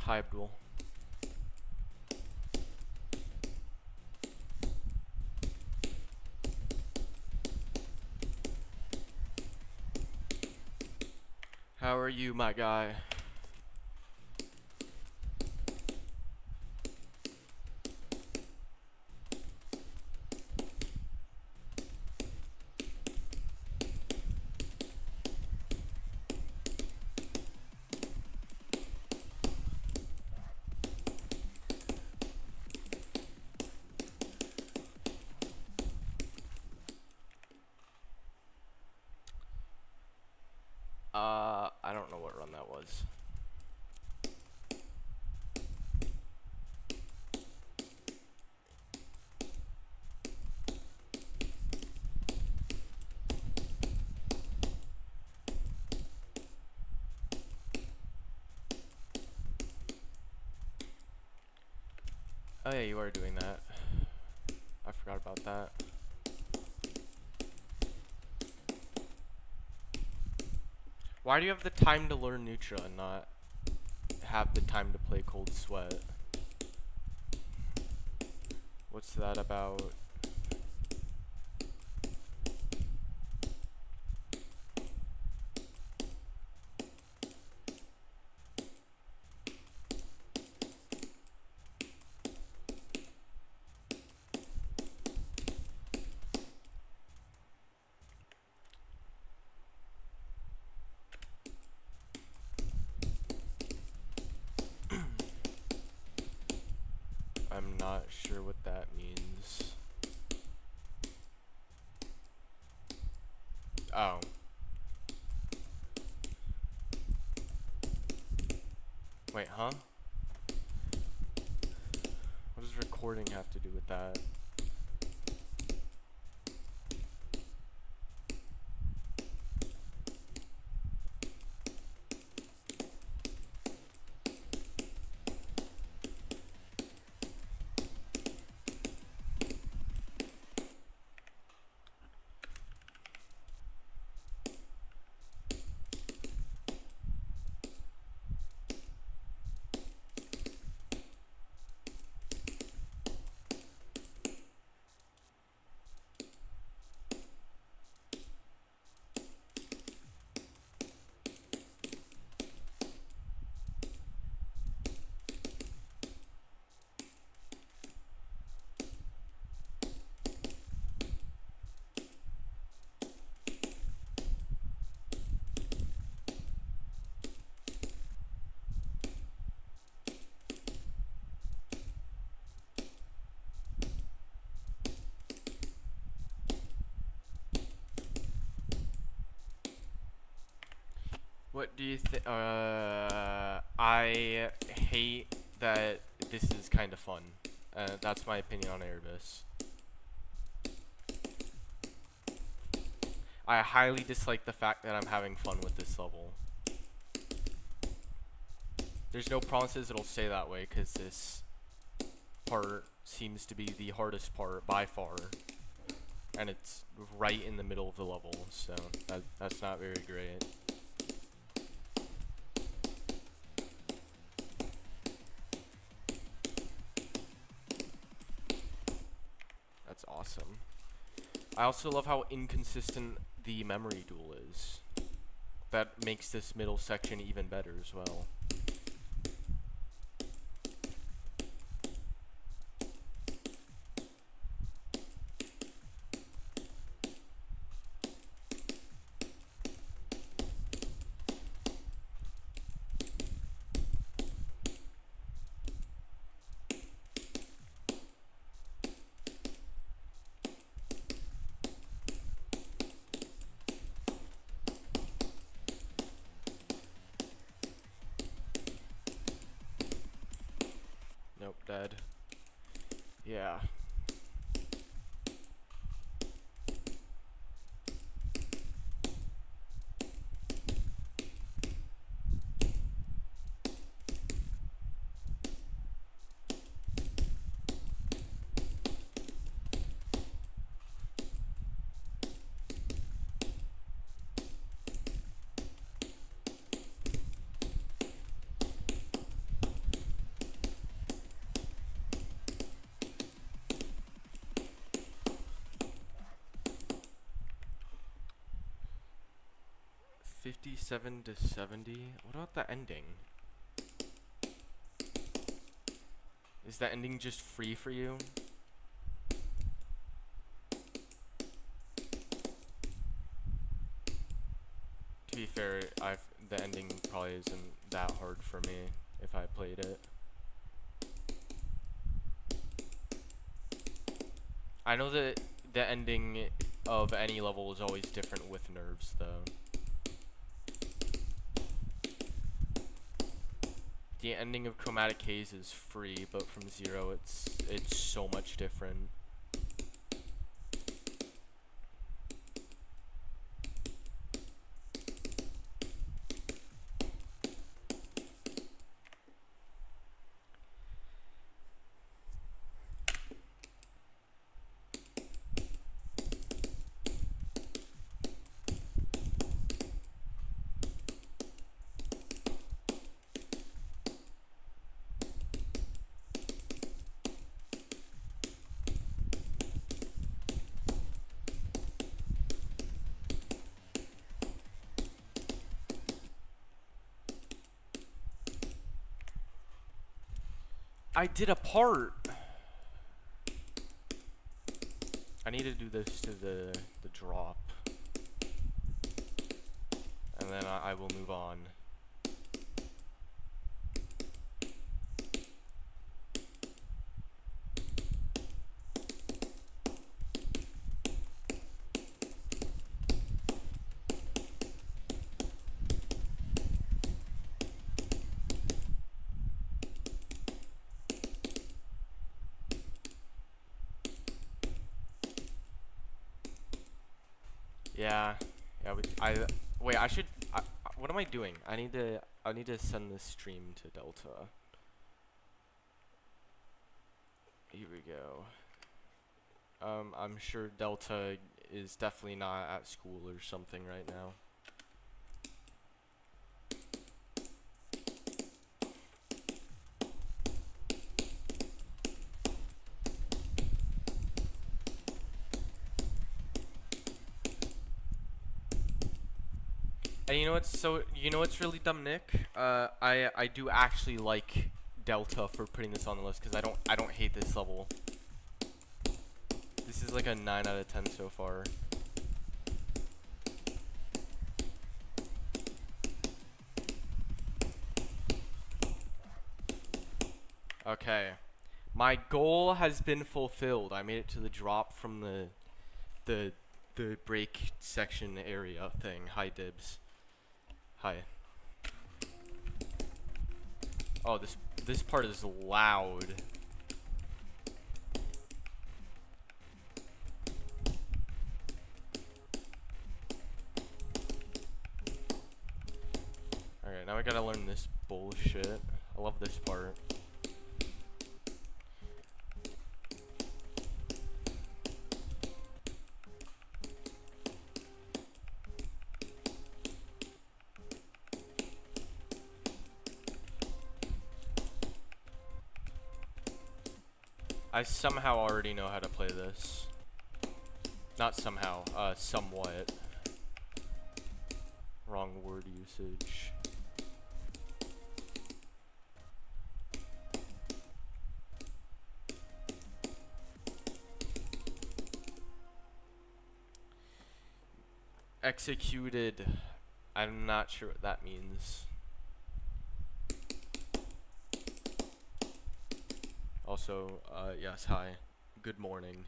Hi, Abdul. How are you, my guy? I don't know what run that was. Oh yeah, you are doing that. I forgot about that. Why do you have the time to learn Nutra and not have the time to play Cold Sweat? What's that about? I'm not sure what that means. Oh. Wait, huh? What does recording have to do with that? What do you think? I hate that this is kind of fun. That's my opinion on erebus. I highly dislike the fact that I'm having fun with this level. There's no promises it'll stay that way, because this part seems to be the hardest part by far. And it's right in the middle of the level, so that's not very great. That's awesome. I also love how inconsistent the memory duel is. That makes this middle section even better as well. Nope, dead. Yeah. 57 to 70. What about the ending? Is the ending just free for you? To be fair, the ending probably isn't that hard for me if I played it. I know that the ending of any level is always different with nerves, though. The ending of Chromatic Haze is free, but from Zero, it's so much different. I did a part. I need to do this to the drop, and then I will move on. Yeah, wait, what am I doing? I need to send this stream to Delta. Here we go. I'm sure Delta is definitely not at school or something right now. And you know what's really dumb, Nick? I do actually like Delta for putting this on the list because I don't hate this level. This is like a 9 out of 10 so far. Okay. My goal has been fulfilled. I made it to the drop from the break section area thing. Hi, Dibs. Hi. Oh, this part is loud. Alright, now I gotta learn this bullshit. I love this part. I somehow already know how to play this. Not somehow, somewhat. Wrong word usage. Executed. I'm not sure what that means. Also, yes, hi. Good morning.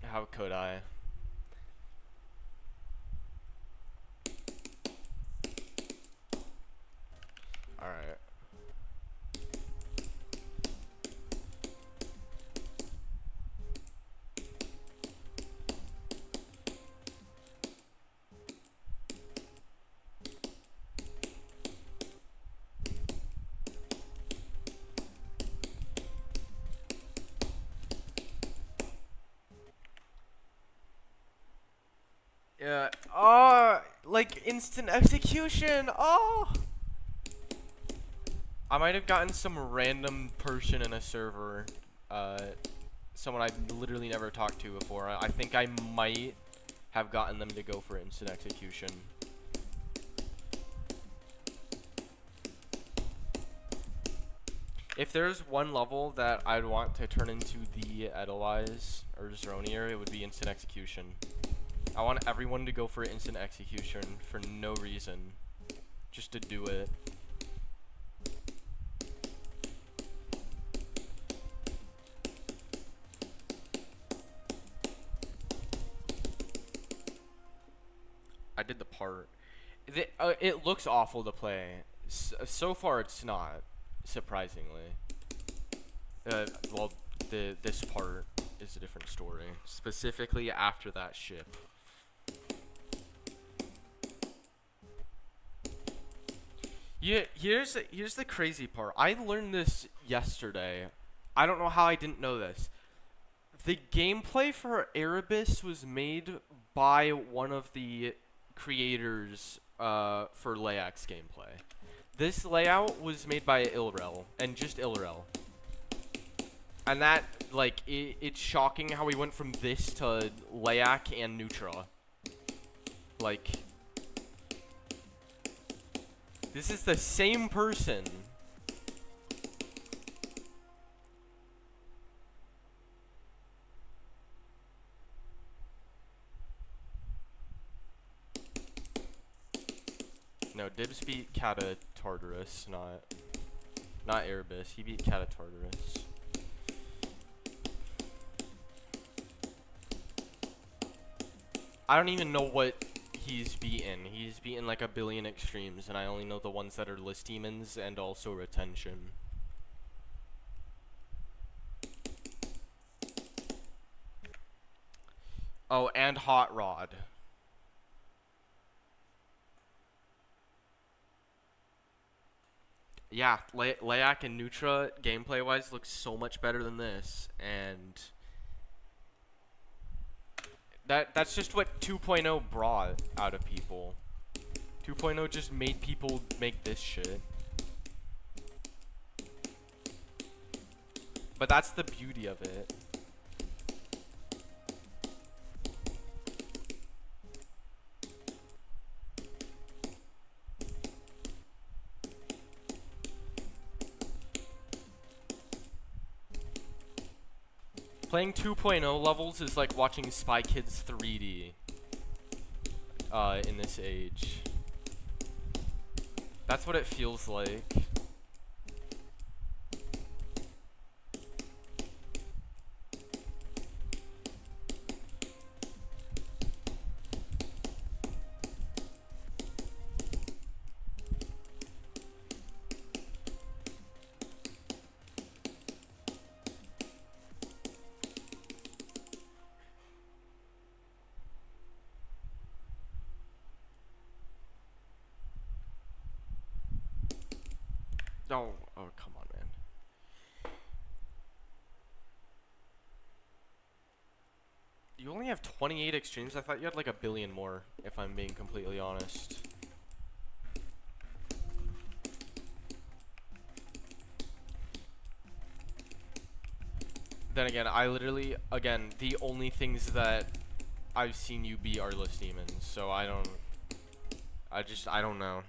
How could I? Alright. Yeah. Like instant execution. Oh. I might have gotten some random person in a server, someone I've literally never talked to before. I think I might have gotten them to go for instant execution. If there's one level that I'd want to turn into the Edelweiss or Zronier, it would be instant execution. I want everyone to go for instant execution for no reason, just to do it. I did the part. It looks awful to play. So far, it's not, surprisingly. Well, this part is a different story. Specifically after that ship. Yeah, here's the crazy part. I learned this yesterday. I don't know how I didn't know this. The gameplay for Erebus was made by one of the creators for Layak's gameplay. This layout was made by Ilrel, and just Ilrel. And that, like, it's shocking how we went from this to Layak and Nutra. Like, this is the same person. No, Dibs beat Kata Tartarus, not Erebus. He beat Kata Tartarus. I don't even know what he's beaten. He's beaten like 1 billion extremes, and I only know the ones that are list demons and also retention. Oh, and Hot Rod. Yeah, Layak and Nutra, gameplay-wise, looks so much better than this, and that's just what 2.0 brought out of people. 2.0 just made people make this shit. But that's the beauty of it. Playing 2.0 levels is like watching Spy Kids 3D in this age. That's what it feels like. Oh, come on, man. You only have 28 extremes? I thought you had like 1 billion more, if I'm being completely honest. Then again, I literally, the only things that I've seen you beat are list demons, so I don't know.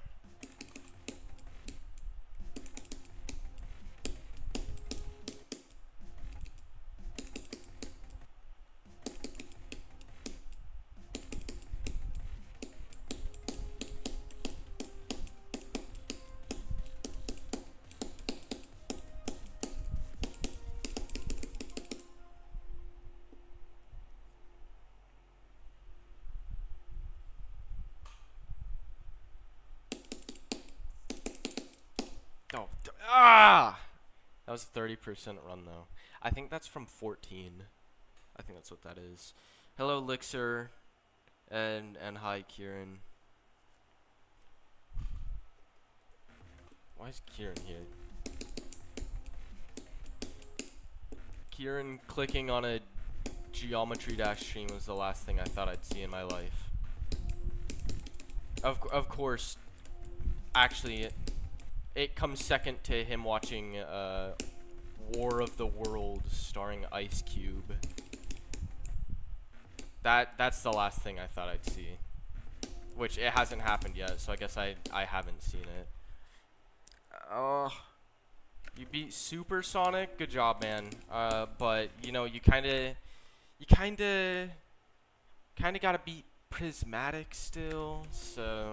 Oh, that was a 30% run though. I think that's from 14. I think that's what that is. Hello, Lixer, and hi, Kieran. Why is Kieran here? Kieran clicking on a Geometry Dash stream was the last thing I thought I'd see in my life. Of course, actually, it comes second to him watching War of the Worlds starring Ice Cube. That's the last thing I thought I'd see. Which it hasn't happened yet, so I guess I haven't seen it. Oh, you beat Supersonic, good job, man. But you know, you kind of gotta beat Prismatic still. So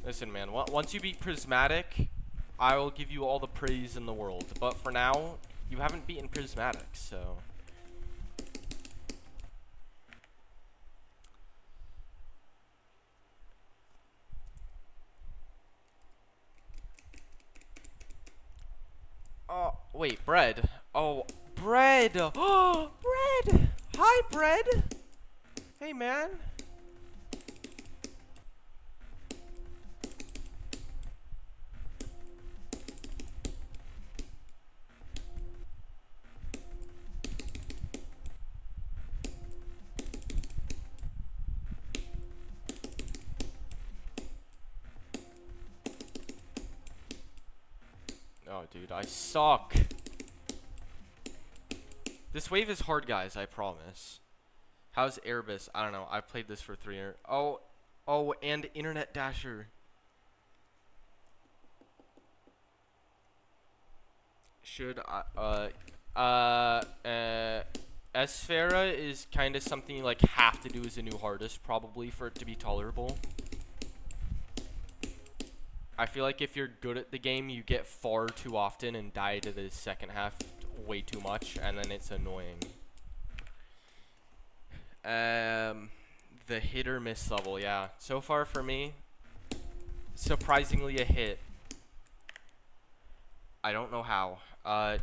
listen, man. Once you beat Prismatic, I will give you all the praise in the world. But for now, you haven't beaten Prismatic, so. Oh, wait, Bread. Oh, Bread. Oh, Bread. Hi, Bread. Hey, man. Oh, dude, I suck. This wave is hard, guys, I promise. How's Erebus? I don't know. I played this for 3 years. Oh, and Internet Dasher. Should Esfera is kind of something you like have to do as a new hardest probably for it to be tolerable. I feel like if you're good at the game, you get far too often and die to the second half way too much, and then it's annoying. The hit or miss level, yeah. So far for me, surprisingly a hit. I don't know how.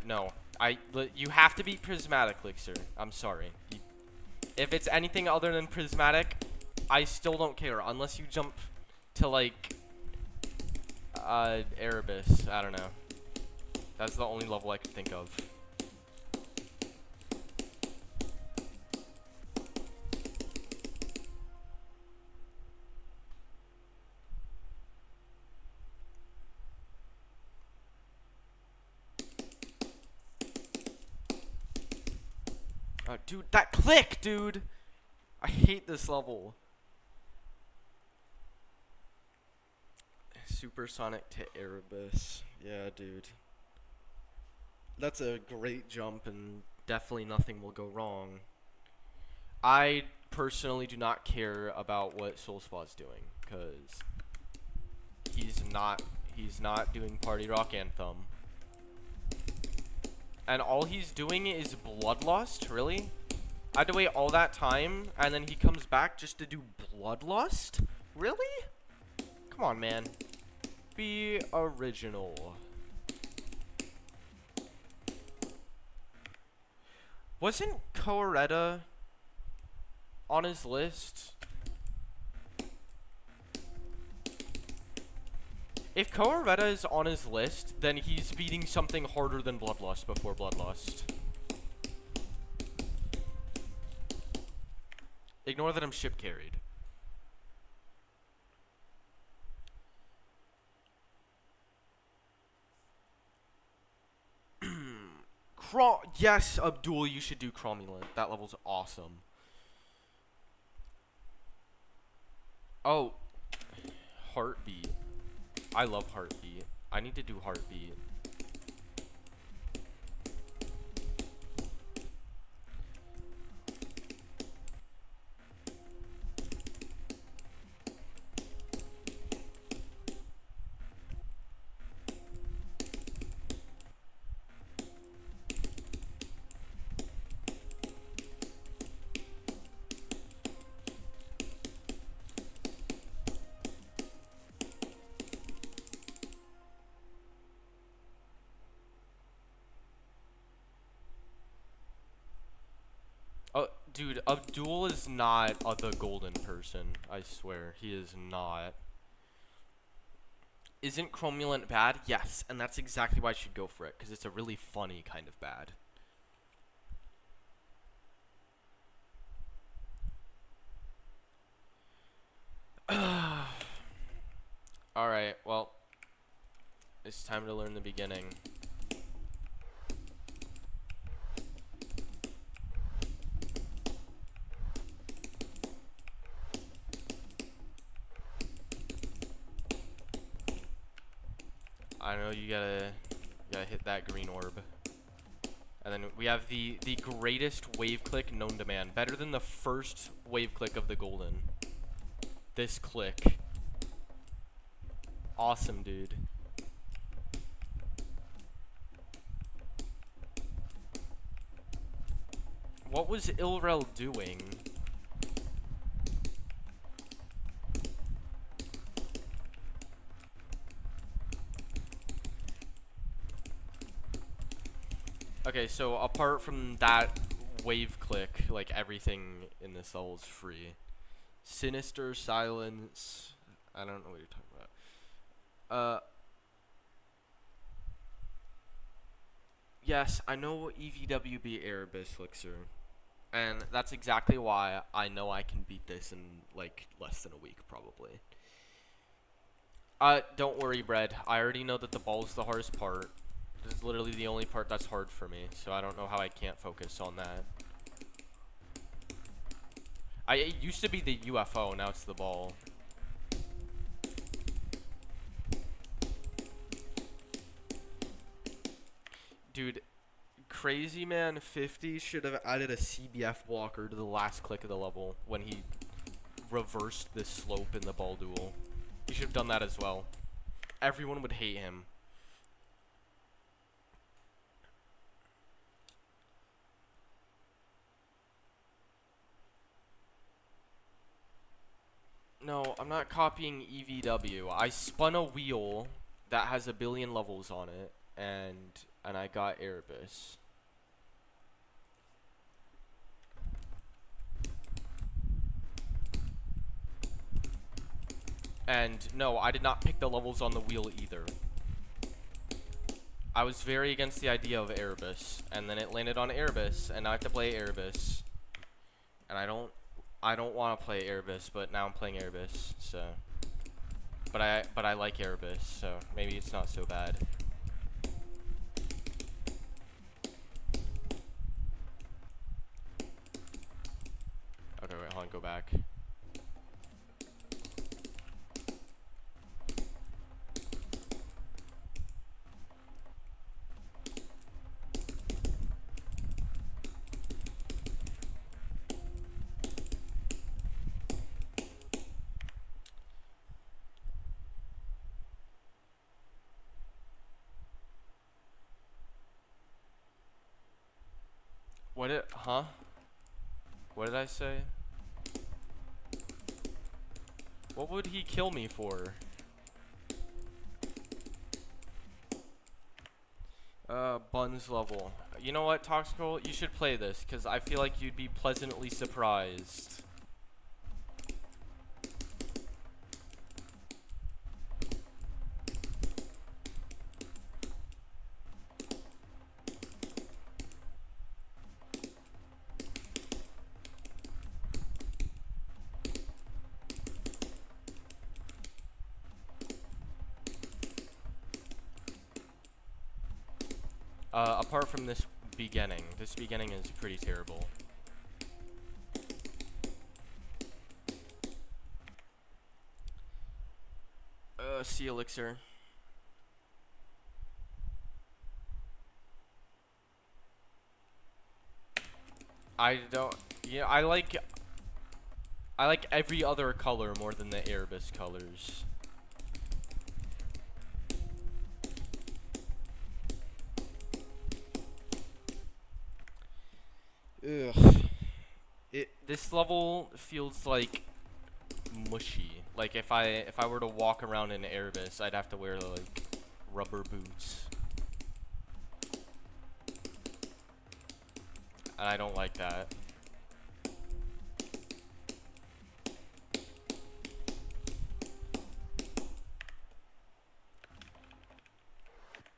No. You have to beat Prismatic, Elixir. I'm sorry. If it's anything other than Prismatic, I still don't care. Unless you jump to, like, Erebus. I don't know. That's the only level I can think of. Dude, that click, dude! I hate this level. Supersonic to Erebus. Yeah, dude. That's a great jump, and definitely nothing will go wrong. I personally do not care about what Soulspaw's doing, because he's not doing Party Rock Anthem. And all he's doing is Bloodlust? Really? I had to wait all that time, and then he comes back just to do Bloodlust? Really? Come on, man. Be original. Wasn't Coeretta on his list? If Coeretta is on his list, then he's beating something harder than Bloodlust before Bloodlust. Ignore that I'm ship carried. Yes, Abdul, you should do Cromulent. That level's awesome. Oh, Heartbeat. I love Heartbeat. I need to do Heartbeat. Dude, Abdul is not the golden person. I swear, he is not. Isn't Cromulent bad? Yes, and that's exactly why I should go for it, because it's a really funny kind of bad. Alright, well, it's time to learn the beginning. I know you gotta hit that green orb. And then we have the greatest wave click known to man. Better than the first wave click of the golden. This click. Awesome, dude. What was Ilrel doing? Okay, so apart from that wave click, like everything in this level is free. Sinister, silence. I don't know what you're talking about. Yes, I know EVWB Erebus Elixir. And that's exactly why I know I can beat this in like less than a week, probably. Don't worry, Bread. I already know that the ball is the hardest part. This is literally the only part that's hard for me, so I don't know how I can't focus on that. It used to be the UFO, now it's the ball. Dude, Crazy Man 50 should have added a CBF blocker to the last click of the level when he reversed the slope in the ball duel. He should have done that as well. Everyone would hate him. No, I'm not copying EVW. I spun a wheel that has 1 billion levels on it, and I got Erebus. And no, I did not pick the levels on the wheel either. I was very against the idea of Erebus, and then it landed on Erebus, and now I have to play Erebus. And I don't want to play Erebus, but now I'm playing Erebus, so. But I like Erebus, so maybe it's not so bad. Okay, wait, hold on, go back. What did I say? What would he kill me for? Buns level. You know what, Toxical? You should play this, because I feel like you'd be pleasantly surprised. Apart from this beginning is pretty terrible. Sea Elixir. I like every other color more than the Erebus colors. Ugh. This level feels like mushy. Like if I were to walk around in Erebus, I'd have to wear like rubber boots. And I don't like that.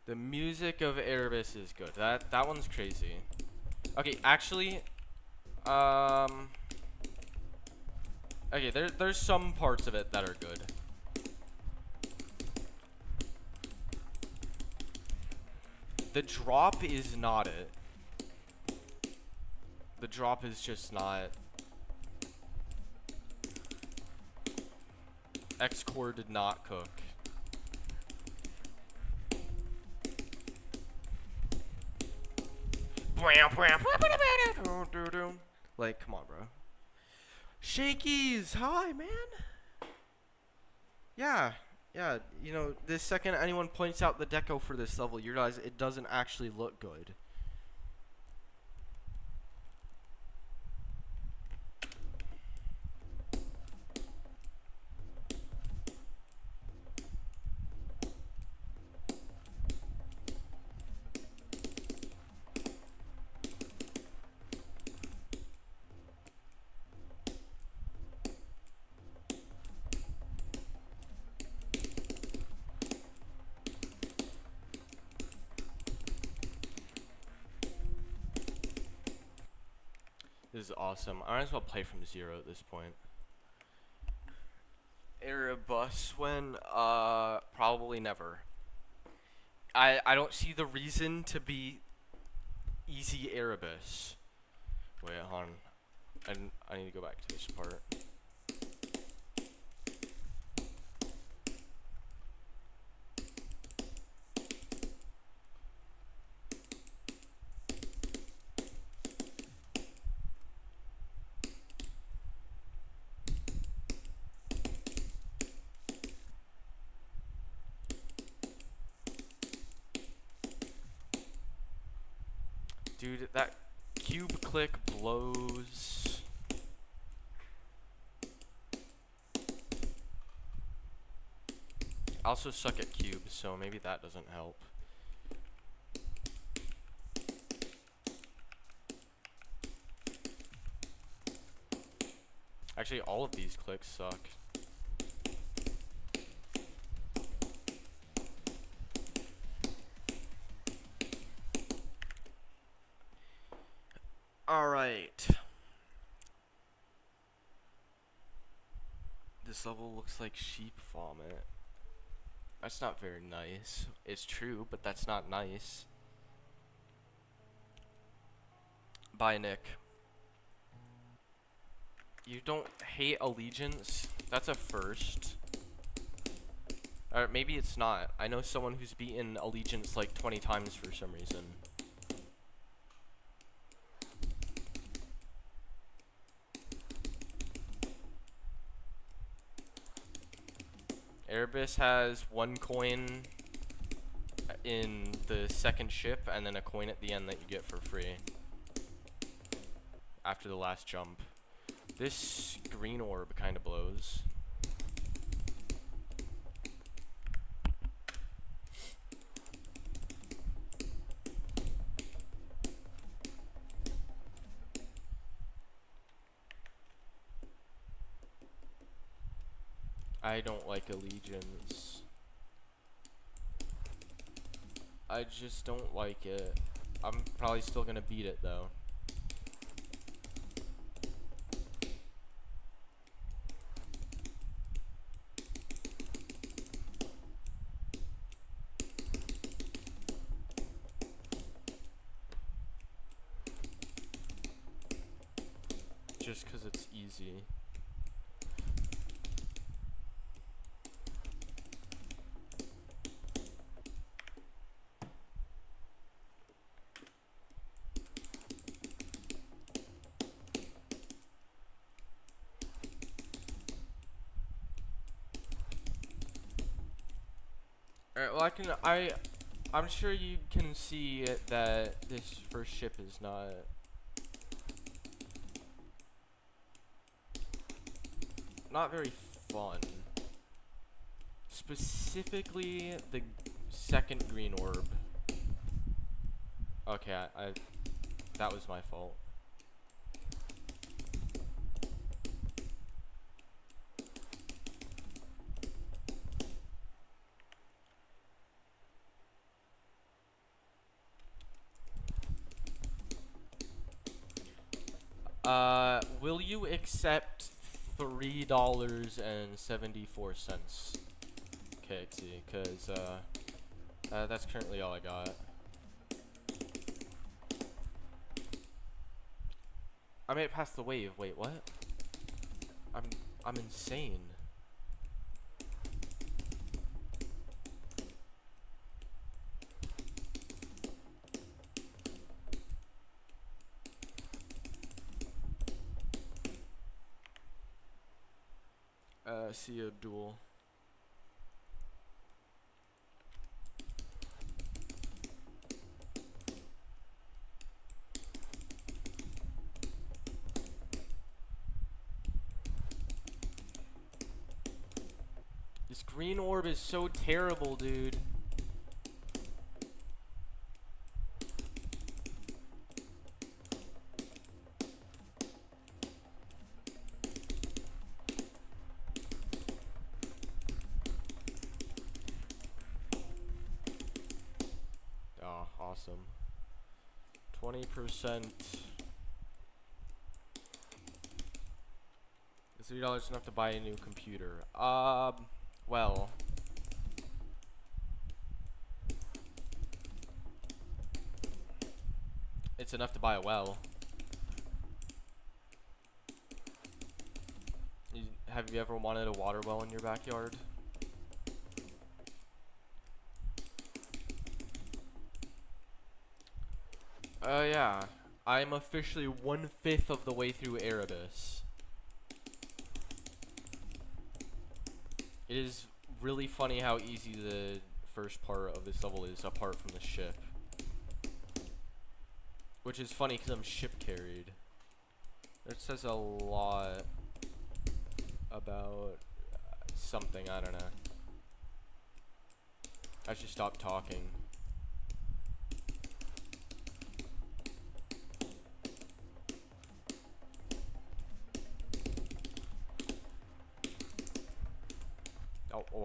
The music of Erebus is good. That one's crazy. Okay, actually, Okay, there's some parts of it that are good. The drop is not it. The drop is just not. X-Core did not cook. Like, come on, bro. Shakies, hi, man. Yeah, you know, the second anyone points out the deco for this level, you realize it doesn't actually look good. This is awesome. I might as well play from zero at this point. Erebus when probably never. I don't see the reason to be easy Erebus. Wait, hold on. I need to go back to this part. Dude, that cube click blows. I also suck at cubes, so maybe that doesn't help. Actually, all of these clicks suck. Alright. This level looks like sheep vomit. That's not very nice. It's true, but that's not nice. Bye, Nick. You don't hate Allegiance? That's a first. Or maybe it's not. I know someone who's beaten Allegiance like 20 times for some reason. Erebus has 1 coin in the second ship, and then a coin at the end that you get for free after the last jump. This green orb kind of blows. I don't like Allegiance. I just don't like it. I'm probably still gonna beat it though. Just 'cause it's easy. Alright, well I'm sure you can see it that this first ship is not very fun. Specifically the second green orb. Okay, that was my fault. Will you accept $3.74. KXC, because that's currently all I got. I made it past the wave. Wait, what? I'm insane. See a duel. This green orb is so terrible, dude. Oh, awesome. 20%. Is $3 enough to buy a new computer? Well, it's enough to buy a well. Have you ever wanted a water well in your backyard? Yeah. I'm officially 1/5 of the way through Erebus. It is really funny how easy the first part of this level is apart from the ship. Which is funny because I'm ship carried. That says a lot about something, I don't know. I should stop talking.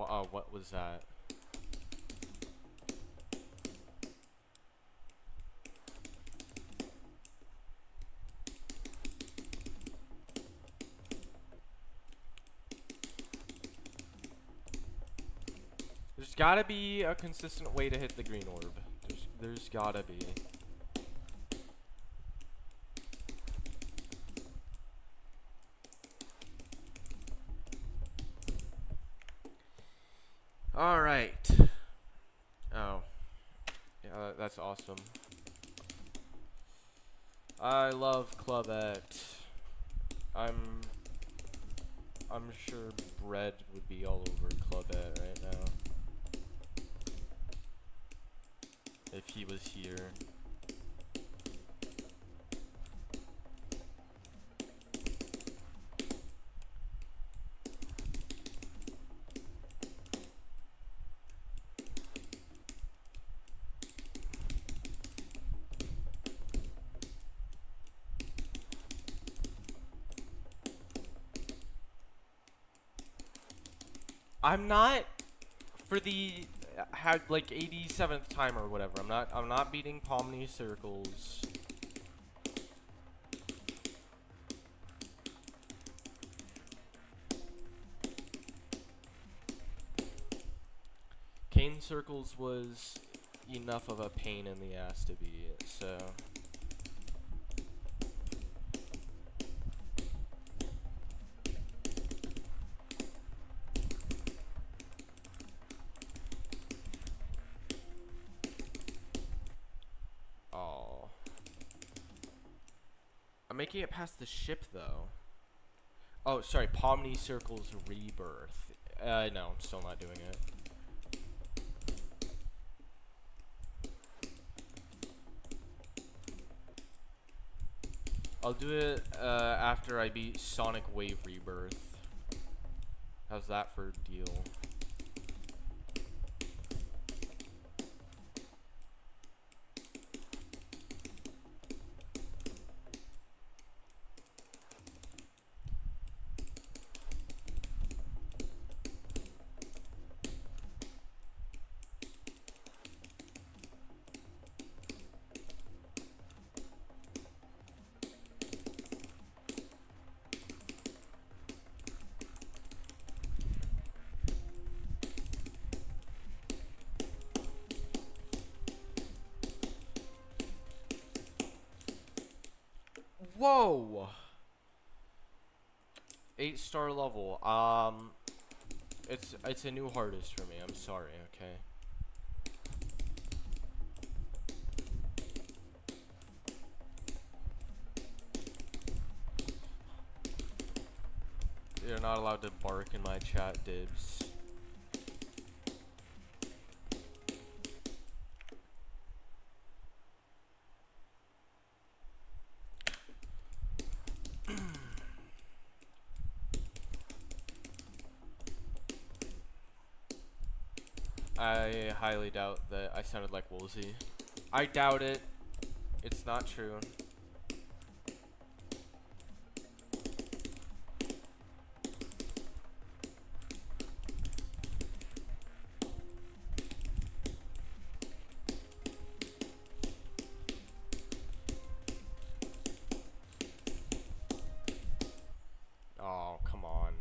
Oh, what was that? There's gotta be a consistent way to hit the green orb. There's gotta be. Alright. Oh. Yeah, that's awesome. I love Clubette. I'm sure Bread would be all over Clubette right now. If he was here. I'm not for the had like 87th time or whatever. I'm not beating Pomni circles. Cane circles was enough of a pain in the ass to beat, so I'm making it past the ship, though. Oh, sorry, Pomni Circle's Rebirth. No, I'm still not doing it. I'll do it after I beat Sonic Wave Rebirth. How's that for a deal? Whoa! 8-star level. It's a new hardest for me. I'm sorry. Okay. You're not allowed to bark in my chat, dibs. I highly doubt that I sounded like Woolsey. I doubt it. It's not true. Oh, come on.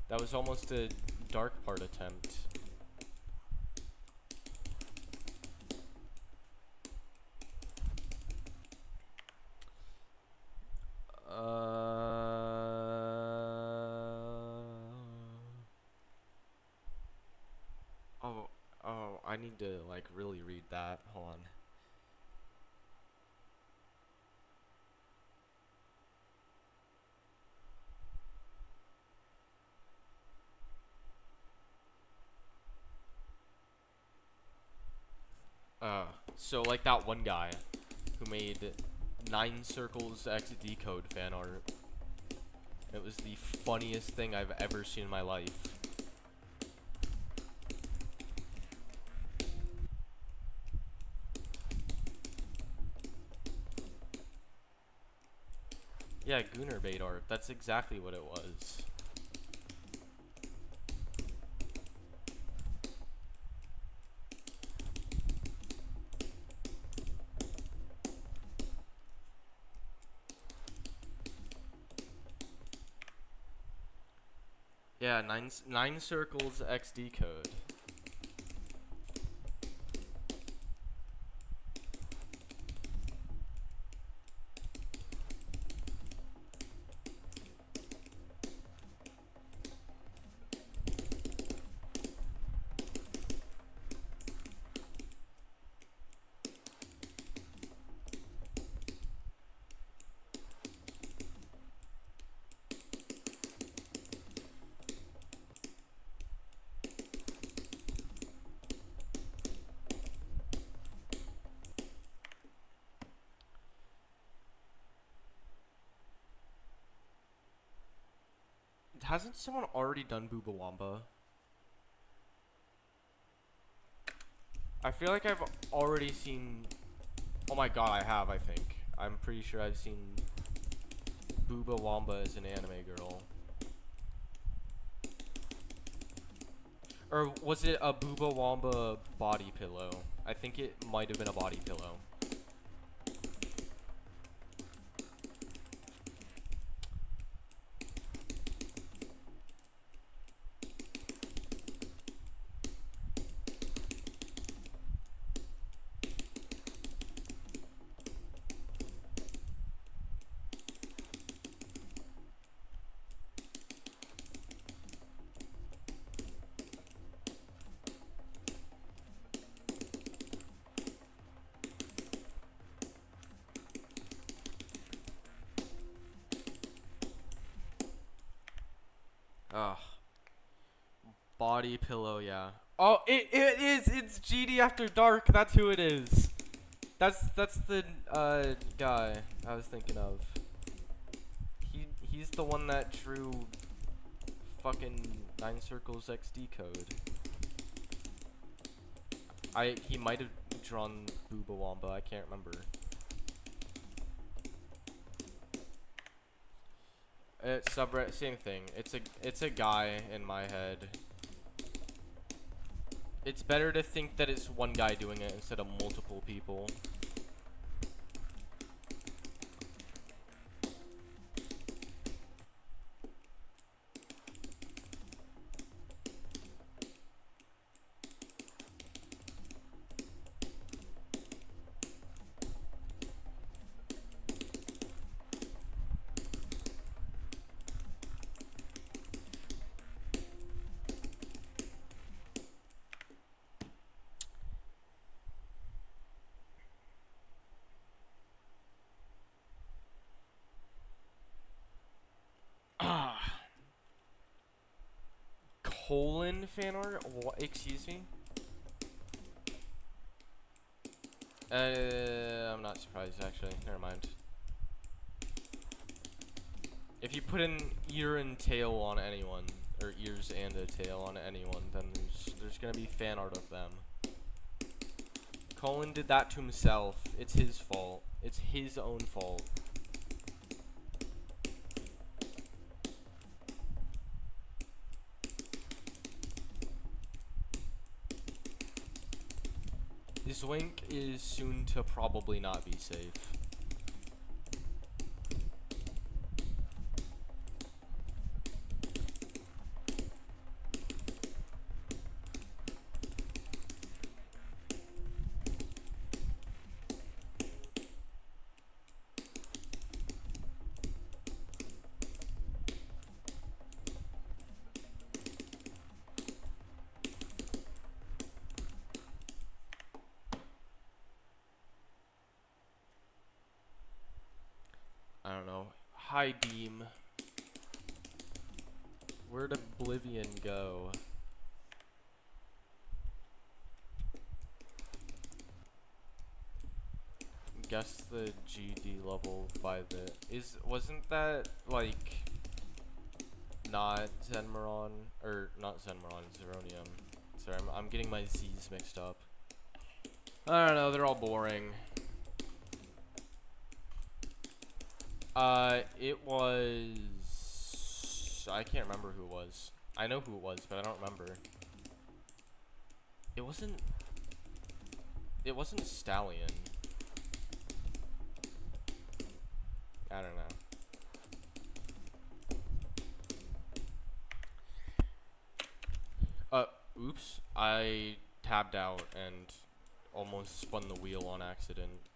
That was almost a dark part attempt. Oh, I need to, like, really read that. Hold on. So like that one guy who made 9 Circles X Decode fan art. It was the funniest thing I've ever seen in my life. Yeah, Gooner bait art. That's exactly what it was. Yeah, nine Circles X Decode. Hasn't someone already done Booba Wamba? I feel like I've already seen... Oh my god, I have, I think. I'm pretty sure I've seen Booba Wamba as an anime girl. Or was it a Booba Wamba body pillow? I think it might have been a body pillow. Ugh. Body pillow, yeah. Oh, it is. It's GD After Dark. That's who it is. That's the guy I was thinking of. He's the one that drew fucking 9 Circles X Decode. He might have drawn Booba Wamba. I can't remember. Subreddit, same thing. It's a guy in my head. It's better to think that it's one guy doing it instead of multiple people. in fan art? What? Excuse me? I'm not surprised, actually. Never mind. If you put an ear and tail on anyone, or ears and a tail on anyone, then there's gonna be fan art of them. Colin did that to himself. It's his fault. It's his own fault. Zwink is soon to probably not be safe. I don't know. Hi, Deem. Where'd Oblivion go? Guess the GD level by the wasn't that like not Zenmaron or not Zenmaron, Zeronium? Sorry, I'm getting my Z's mixed up. I don't know, they're all boring. It was... I can't remember who it was. I know who it was, but I don't remember. It wasn't Stallion. I don't know. Oops. I tabbed out and almost spun the wheel on accident.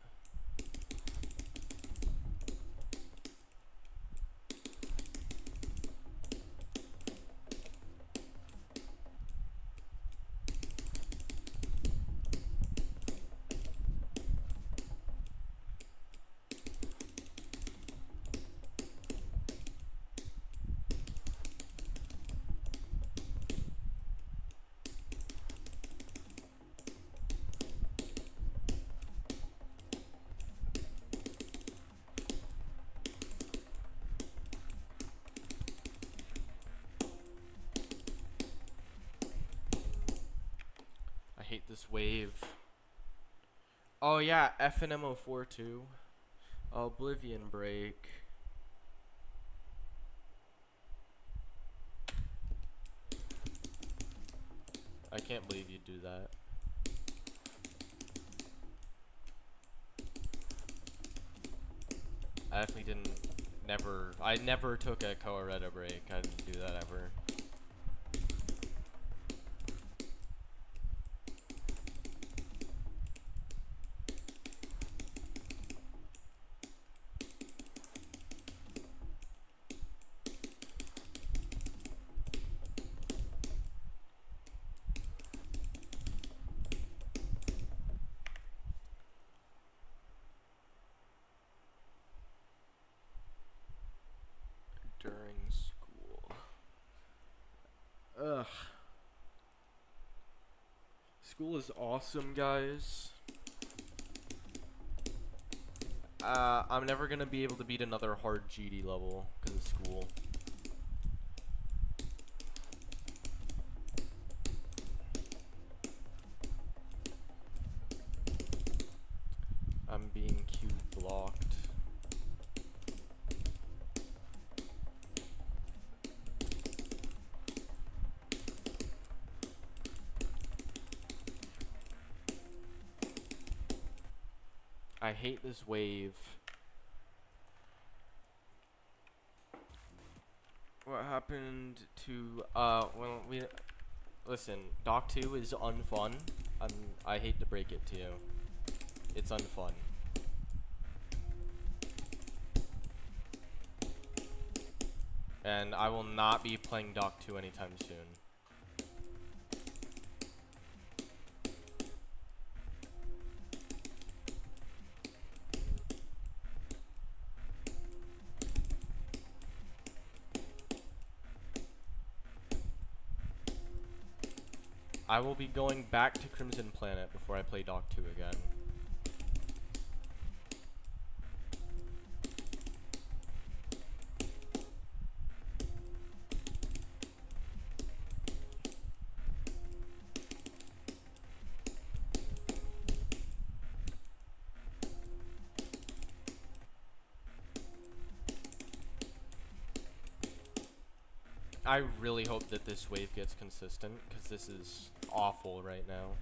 Hate this wave. Oh yeah, FNMO4 too. Oblivion break. I can't believe you'd do that. I definitely I never took a Coaretta break. I didn't do that ever. During school. Ugh. School is awesome, guys. I'm never gonna be able to beat another hard GD level because of school. I'm being Q blocked. I hate this wave. What happened to well, listen, Doc 2 is unfun. I hate to break it to you. It's unfun. And I will not be playing Doc 2 anytime soon. I will be going back to Crimson Planet before I play Dock 2 again. I really hope that this wave gets consistent, because this is awful right now.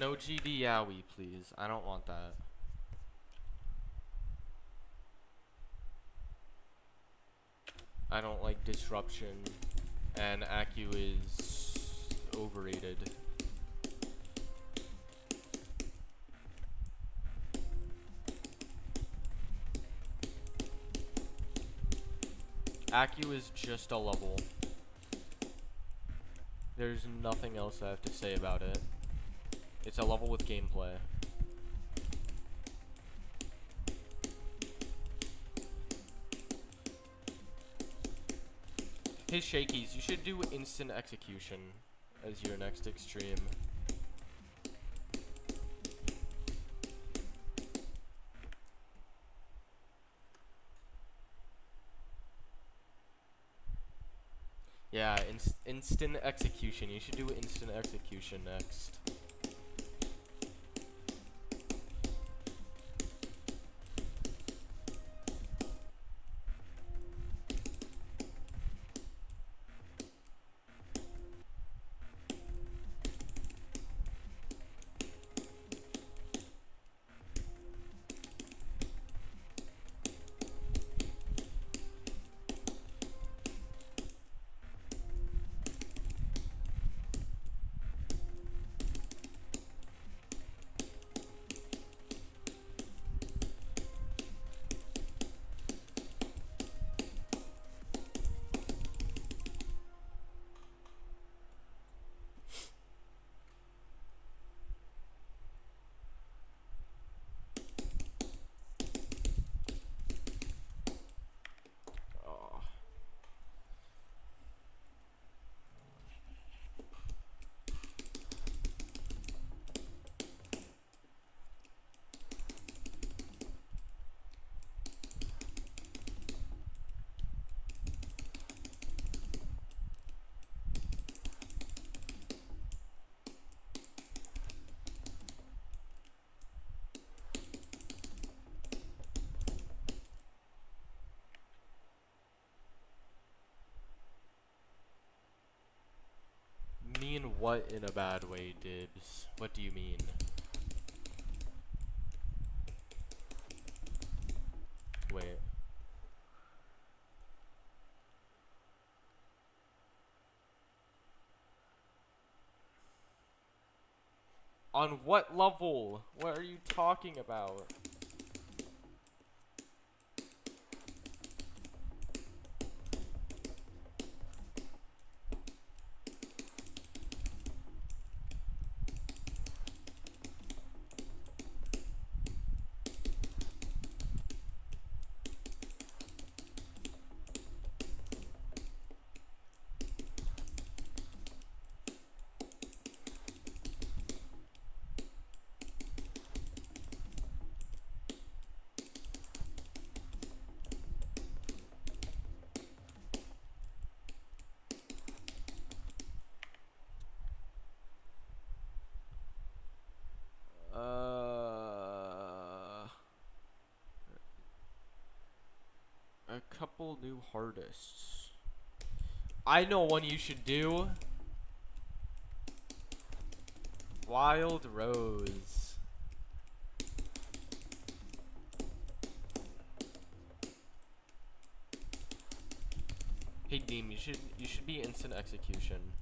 No GD Yowie, please. I don't want that. I don't like disruption, and Acu is overrated. Acu is just a level. There's nothing else I have to say about it. It's a level with gameplay. Hey Shakies, you should do instant execution as your next extreme. Yeah, instant execution. You should do instant execution next. Mean what in a bad way, Dibs? What do you mean? Wait. On what level? What are you talking about? A couple new hardists. I know one you should do. Wild Rose. Hey Deem, you should be instant execution.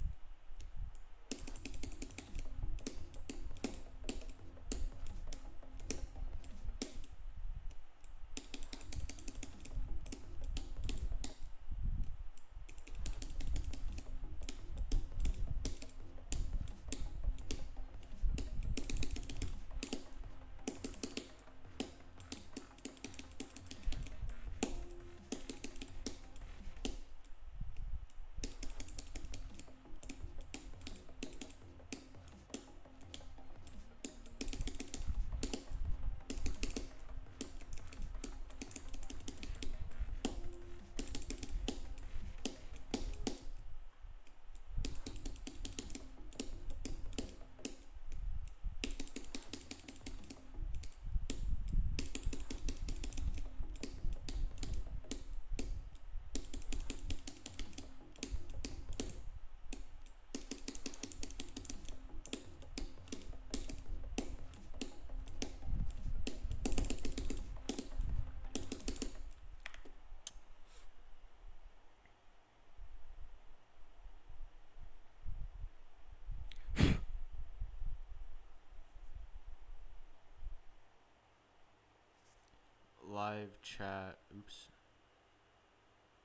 live chat. Oops.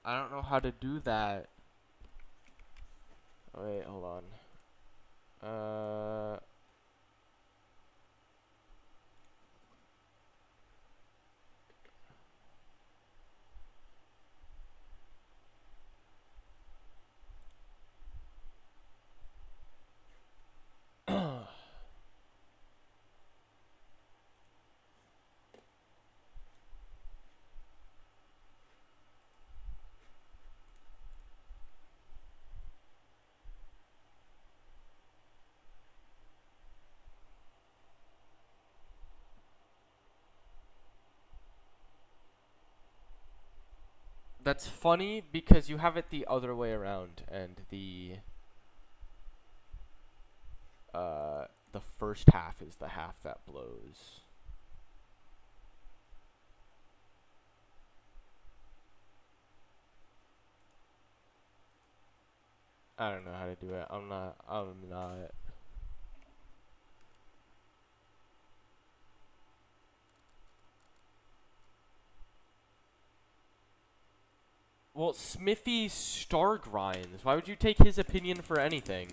I don't know how to do that. Oh, wait, hold on. That's funny because you have it the other way around, and the first half is the half that blows. I don't know how to do it. I'm not. Well, Smithy star grinds. Why would you take his opinion for anything?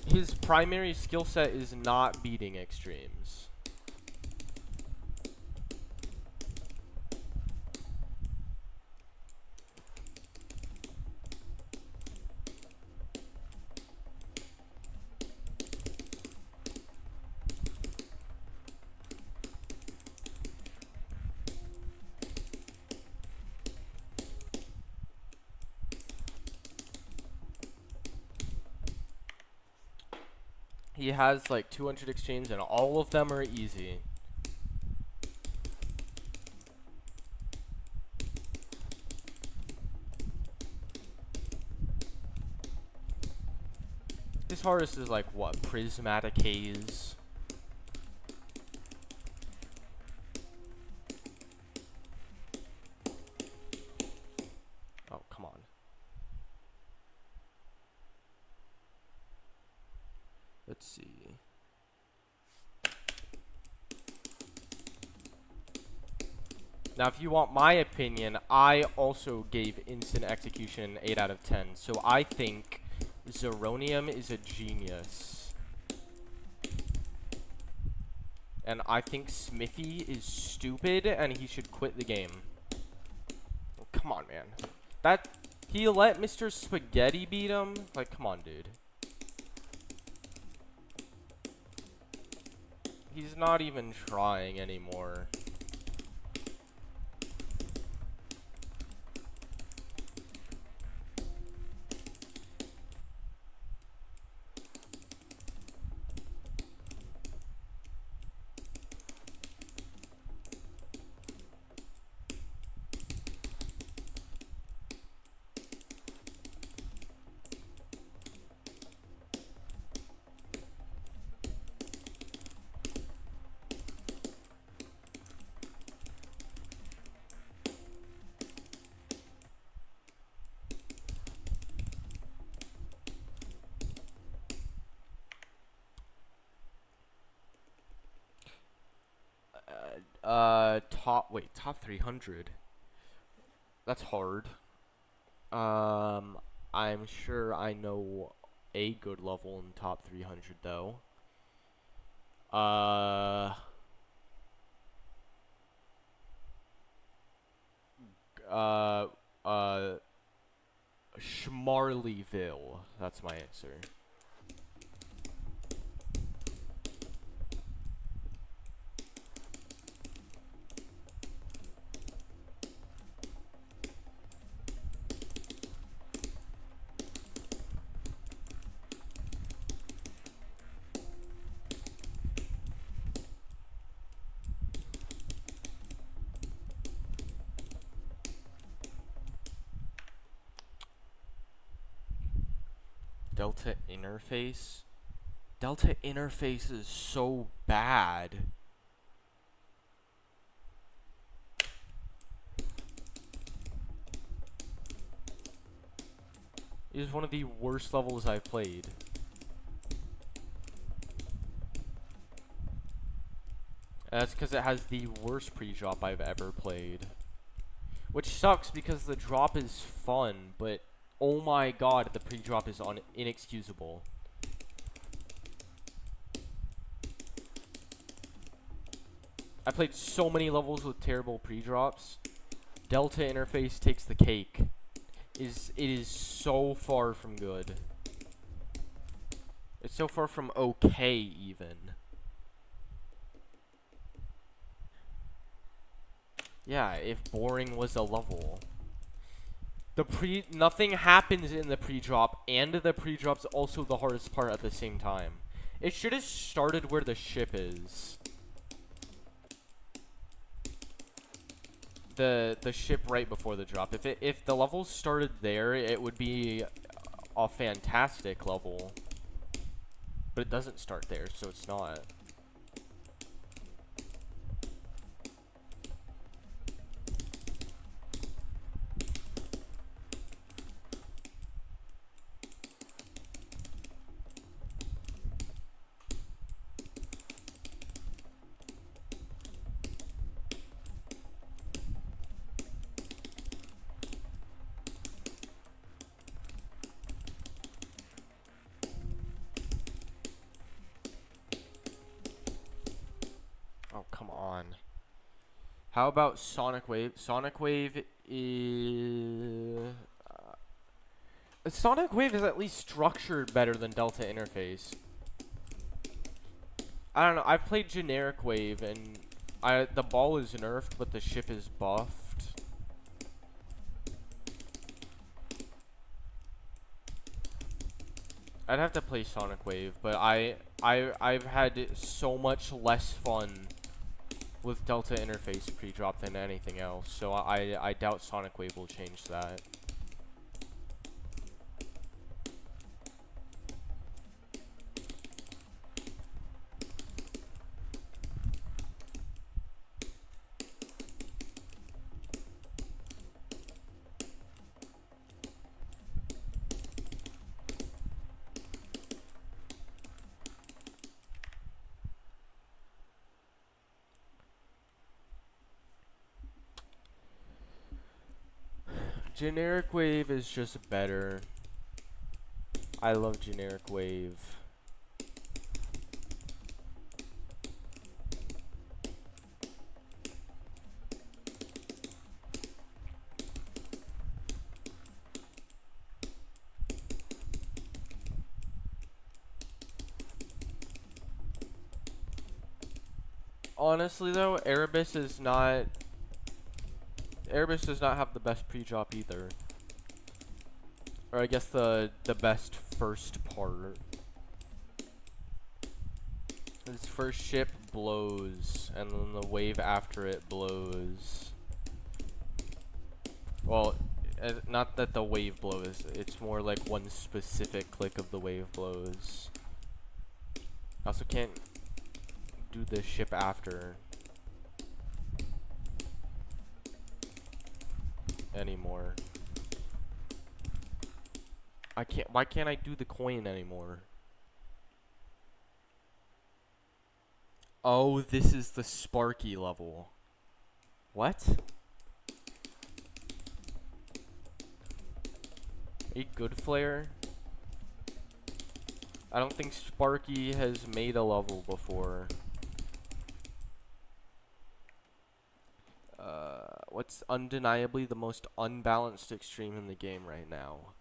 His primary skill set is not beating extremes. He has like 200 extremes and all of them are easy. His hardest is like what? Prismatic Haze. Oh, come on. Let's see. Now, if you want my opinion, I also gave Instant Execution 8 out of 10. So I think Zeronium is a genius. And I think Smithy is stupid and he should quit the game. Oh, come on, man. He let Mr. Spaghetti beat him? Like, come on, dude. He's not even trying anymore. Top 300. That's hard. I'm sure I know a good level in top 300 though. Schmarleyville. That's my answer. Delta interface? Delta interface is so bad. It is one of the worst levels I've played. And that's because it has the worst pre-drop I've ever played. Which sucks because the drop is fun, but oh my god, the pre-drop is inexcusable. I played so many levels with terrible pre-drops. Delta interface takes the cake. It is so far from good. It's so far from okay, even. Yeah, if boring was a level. Nothing happens in the pre-drop, and the pre-drop's also the hardest part at the same time. It should have started where the ship is. The ship right before the drop. If the level started there, it would be a fantastic level. But it doesn't start there, so it's not. Oh, come on. How about Sonic Wave? Sonic Wave is... Sonic Wave is at least structured better than Delta Interface. I don't know, I've played Generic Wave, and the ball is nerfed, but the ship is buffed. I'd have to play Sonic Wave, but I've had so much less fun with Delta Interface pre-drop than anything else, so I doubt Sonic Wave will change that. Generic Wave is just better. I love Generic Wave. Honestly though, Erebus does not have the best pre-drop either. Or I guess the best first part. His first ship blows, and then the wave after it blows. Well, not that the wave blows, it's more like one specific click of the wave blows. I also can't do the ship after anymore. Why can't I do the coin anymore? Oh, this is the Sparky level. What? A good flare? I don't think Sparky has made a level before. What's undeniably the most unbalanced extreme in the game right now?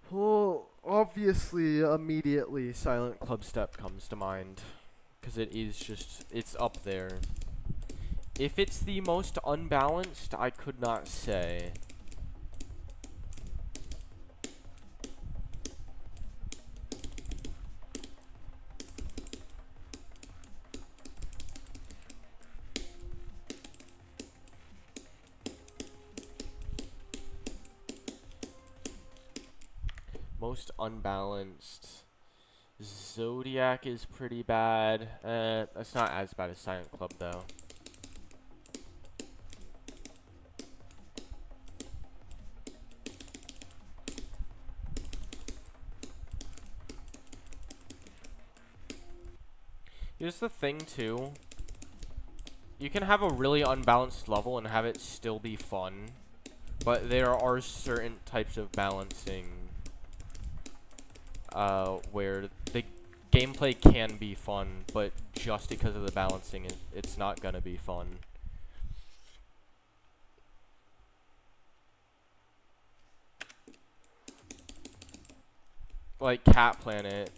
Well, obviously, immediately, Silent Club Step comes to mind. Because it is just, it's up there. If it's the most unbalanced, I could not say. Most unbalanced. Zodiac is pretty bad. That's not as bad as Silent Club, though. Here's the thing, too. You can have a really unbalanced level and have it still be fun. But there are certain types of balancing where the gameplay can be fun, but just because of the balancing, it's not gonna be fun. Like Cat Planet.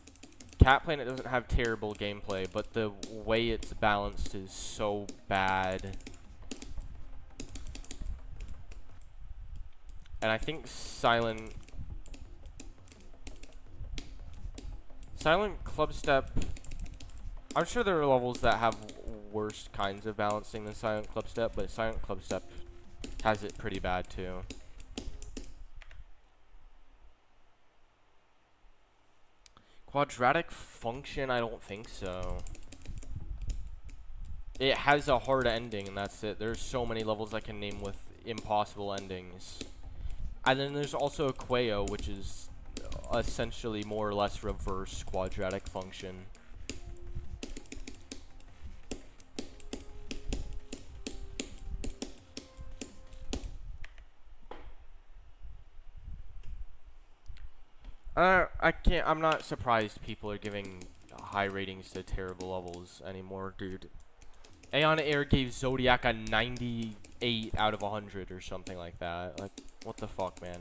Cat Planet doesn't have terrible gameplay, but the way it's balanced is so bad. And I think Silent Clubstep, I'm sure there are levels that have worse kinds of balancing than Silent Clubstep, but Silent Clubstep has it pretty bad too. Quadratic function, I don't think so. It has a hard ending and that's it. There's so many levels I can name with impossible endings. And then there's also Quayo, which is essentially more or less reverse quadratic function. I'm not surprised people are giving high ratings to terrible levels anymore, dude. Aeon Air gave Zodiac a 98 out of 100 or something like that. Like, what the fuck, man?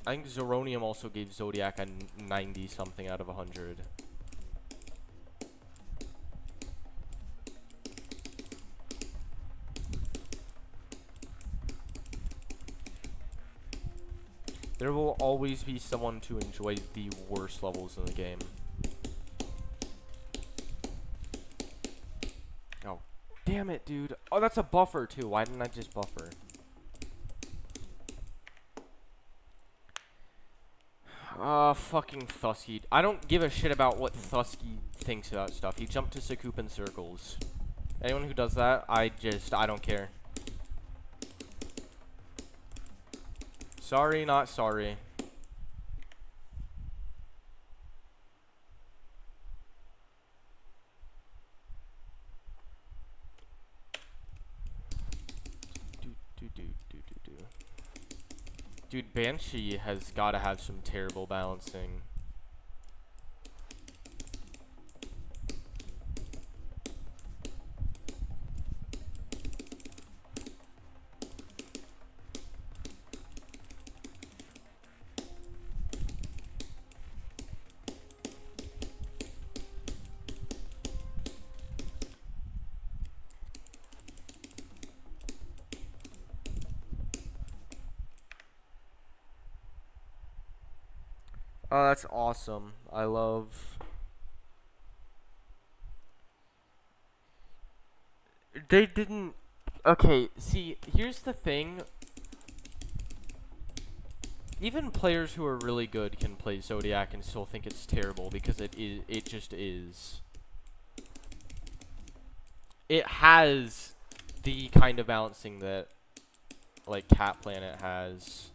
I think Zeronium also gave Zodiac a 90 something out of 100. There will always be someone to enjoy the worst levels in the game. Oh, damn it, dude. Oh, that's a buffer, too. Why didn't I just buffer? Fucking Thusky. I don't give a shit about what Thusky thinks about stuff. He jumped to Sakup in circles. Anyone who does that, I don't care. Sorry, not sorry. Dude, Banshee has got to have some terrible balancing. Oh, that's awesome. I love... They didn't... Okay, see, here's the thing. Even players who are really good can play Zodiac and still think it's terrible because it just is. It has the kind of balancing that, like, Cat Planet has.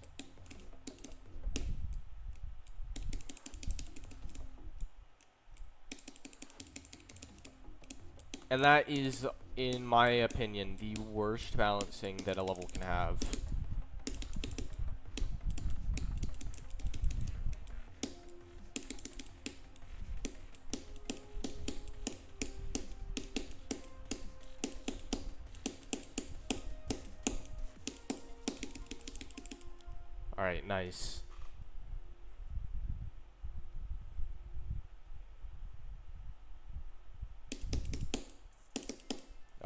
And that is, in my opinion, the worst balancing that a level can have. Alright, nice.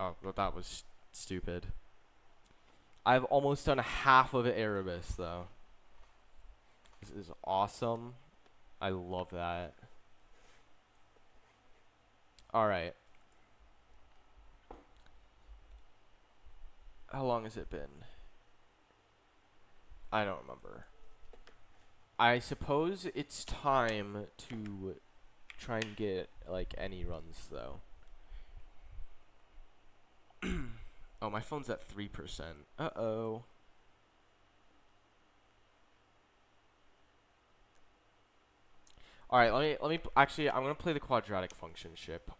Oh, well, that was stupid. I've almost done half of Erebus, though. This is awesome. I love that. Alright. How long has it been? I don't remember. I suppose it's time to try and get, like, any runs, though. Oh, my phone's at 3%. Uh-oh. All right, actually, I'm gonna play the quadratic function ship.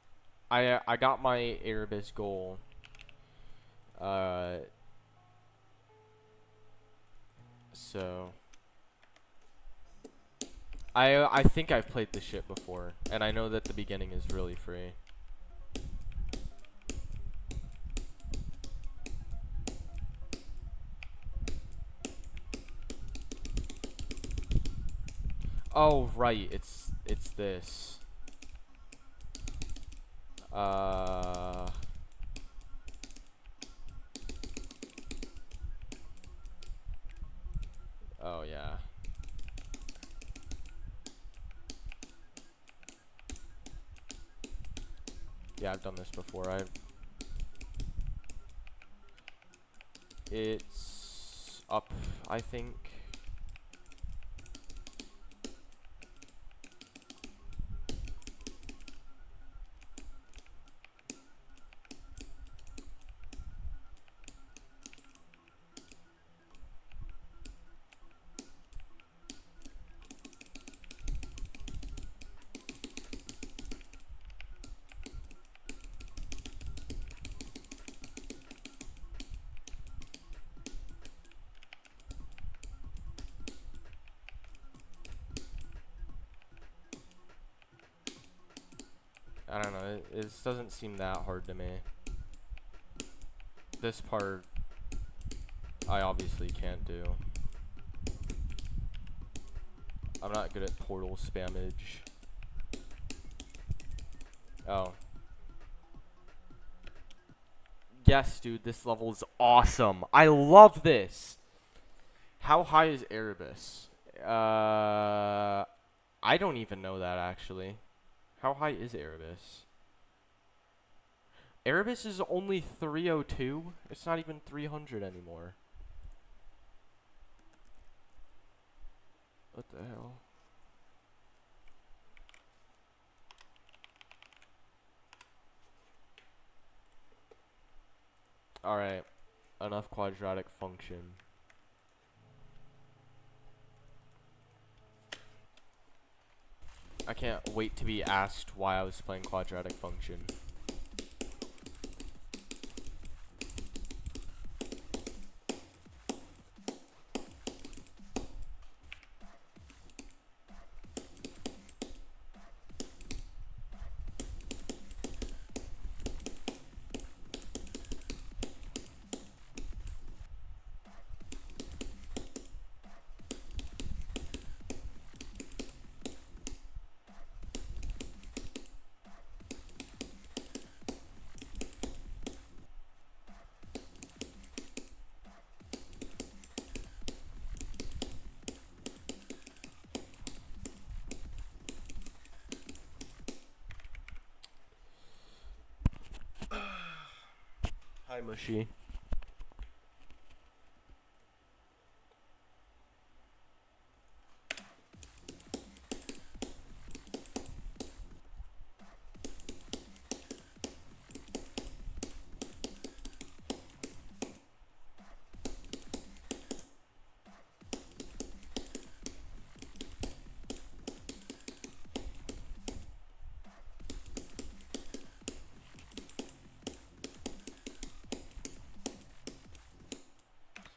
I got my erebus goal. So I think I've played this ship before, and I know that the beginning is really free. Oh right, it's this. Uh. Oh yeah. Yeah, I've done this before. It's up, I think. I don't know. It doesn't seem that hard to me. This part, I obviously can't do. I'm not good at portal spammage. Oh. Yes, dude, this level is awesome. I love this. How high is Erebus? I don't even know that, actually. How high is Erebus? Erebus is only 302? It's not even 300 anymore. What the hell? Alright. Enough quadratic function. I can't wait to be asked why I was playing quadratic function. Hi, Mushy.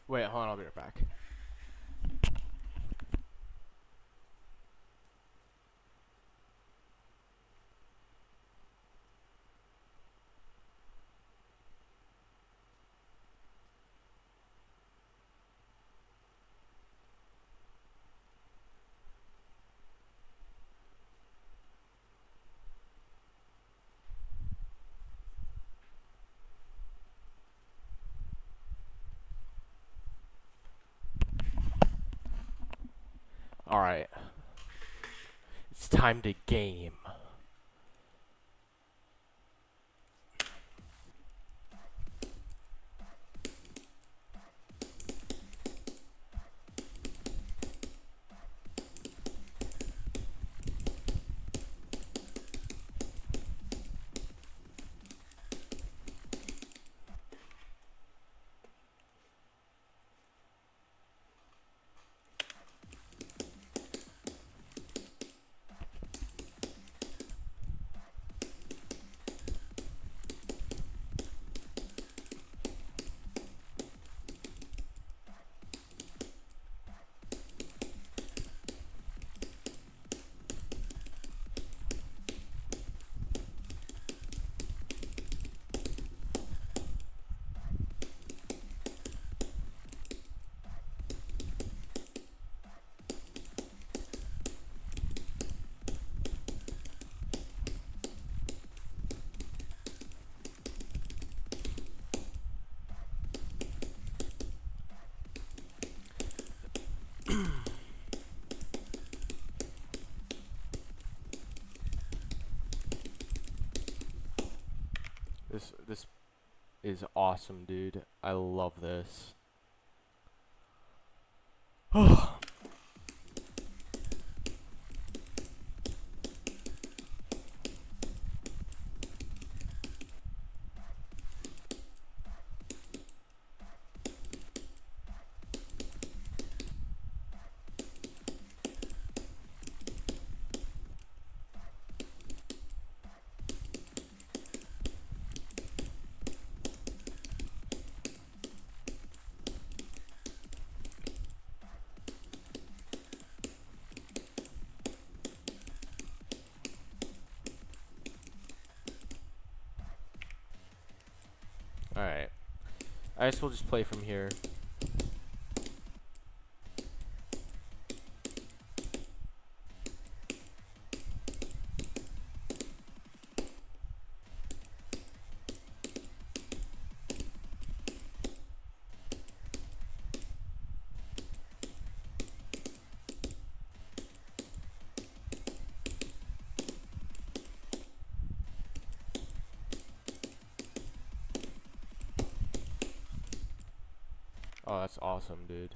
Wait, hold on, I'll be right back. Alright. It's time to game. This is awesome, dude. I love this. Alright. I guess we'll just play from here. Oh, that's awesome, dude.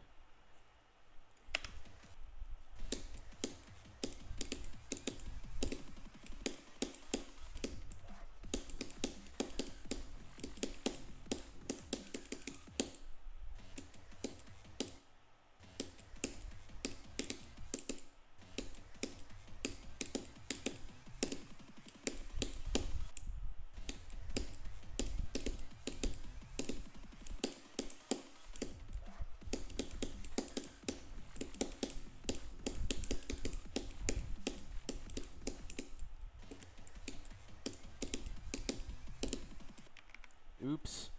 Oops.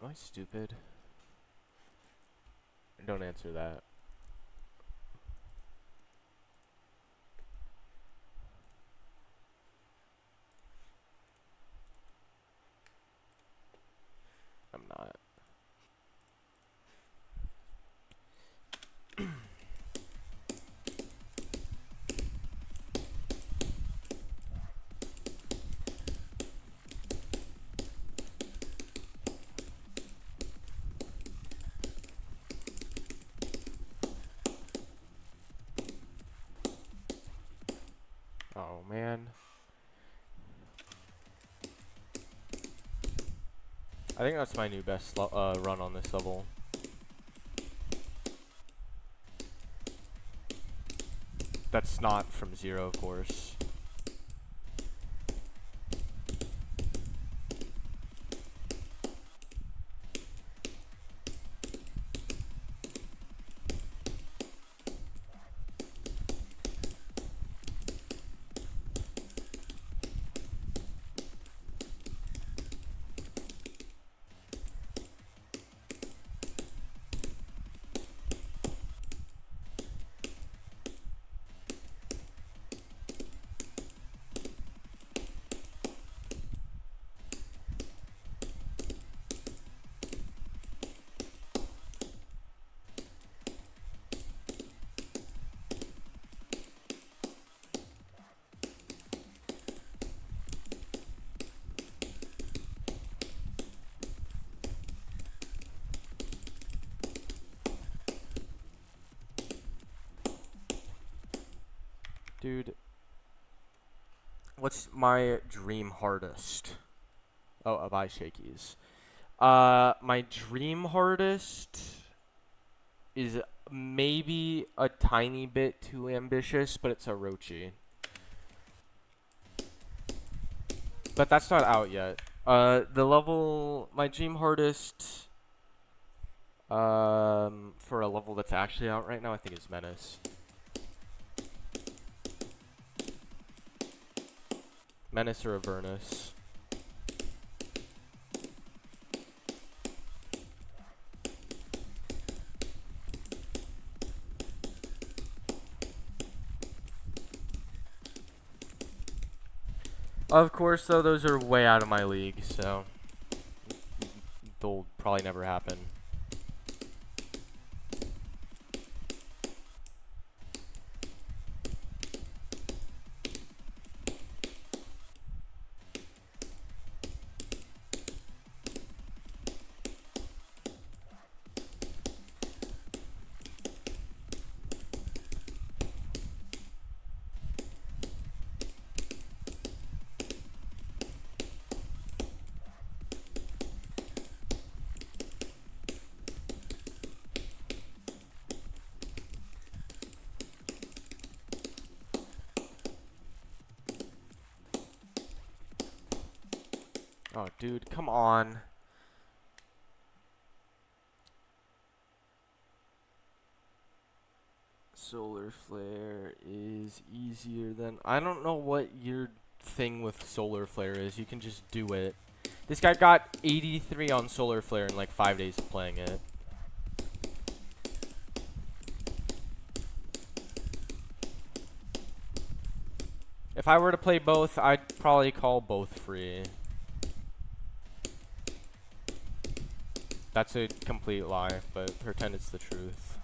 Am I stupid? Don't answer that. I'm not. Oh man. I think that's my new best run on this level. That's not from 0, of course. Dude, what's my dream hardest? Oh, buy shakies. My dream hardest is maybe a tiny bit too ambitious, but it's a Orochi. But that's not out yet. The level, my dream hardest, for a level that's actually out right now, I think is Menace. Menace or Avernus. Of course, though, those are way out of my league, so they'll probably never happen. Oh, dude, come on. Solar flare is easier than... I don't know what your thing with solar flare is. You can just do it. This guy got 83 on solar flare in like 5 days of playing it. If I were to play both, I'd probably call both free. That's a complete lie, but pretend it's the truth.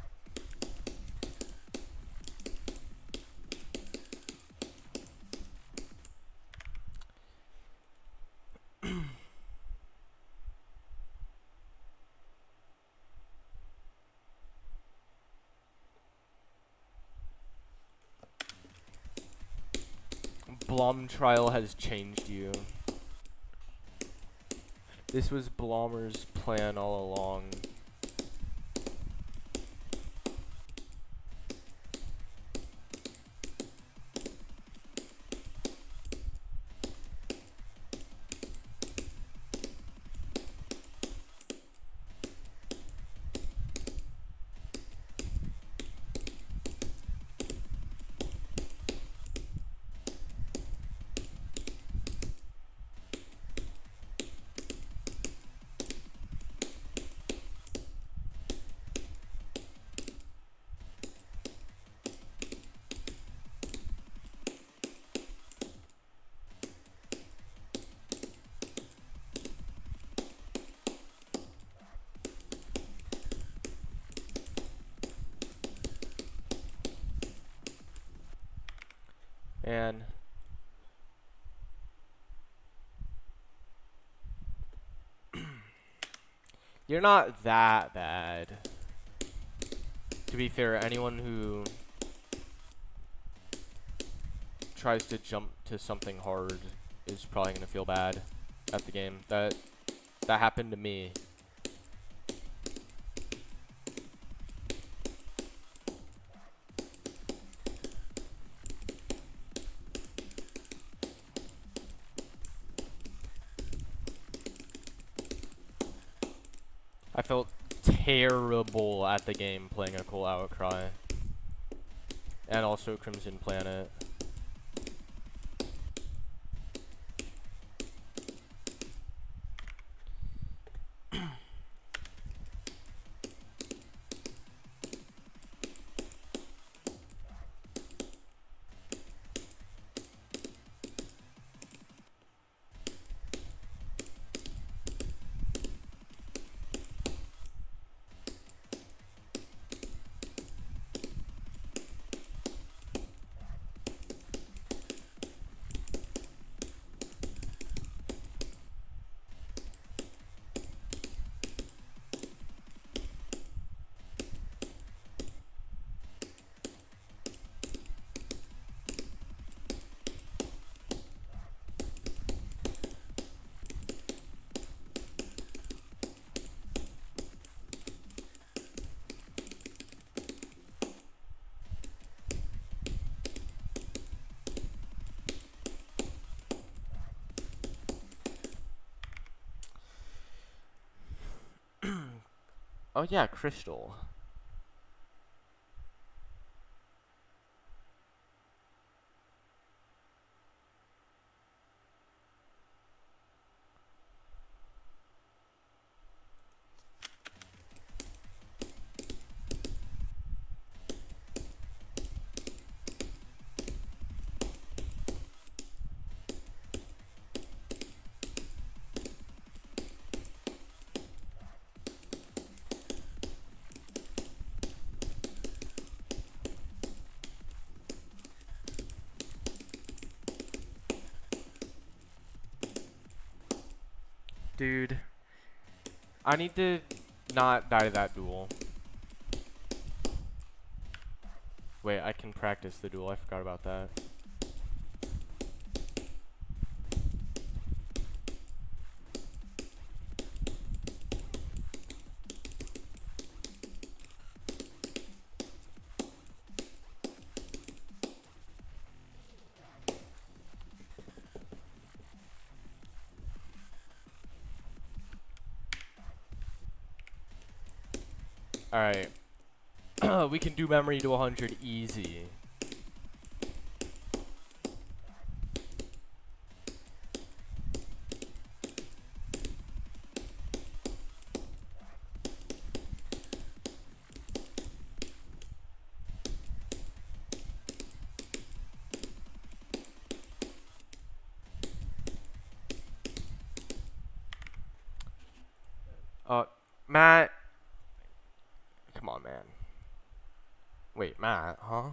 Blom trial has changed you. This was Blommer's plan all along. And you're not that bad. To be fair, anyone who tries to jump to something hard is probably gonna feel bad at the game. That happened to me. I felt terrible at the game playing a Cool Outcry. And also Crimson Planet. Oh yeah, Crystal. Dude. I need to not die to that duel. Wait, I can practice the duel. I forgot about that. Alright. We can do memory to 100 easy. Matt. Come on, man. Wait, Matt, huh?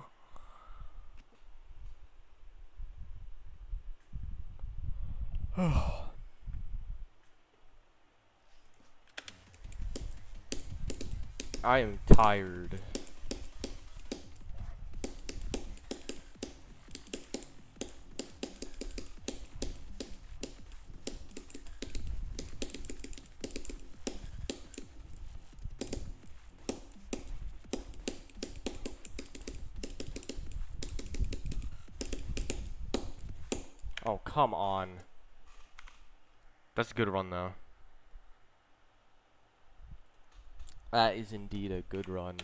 I am tired. Oh, come on. That's a good run, though. That is indeed a good run.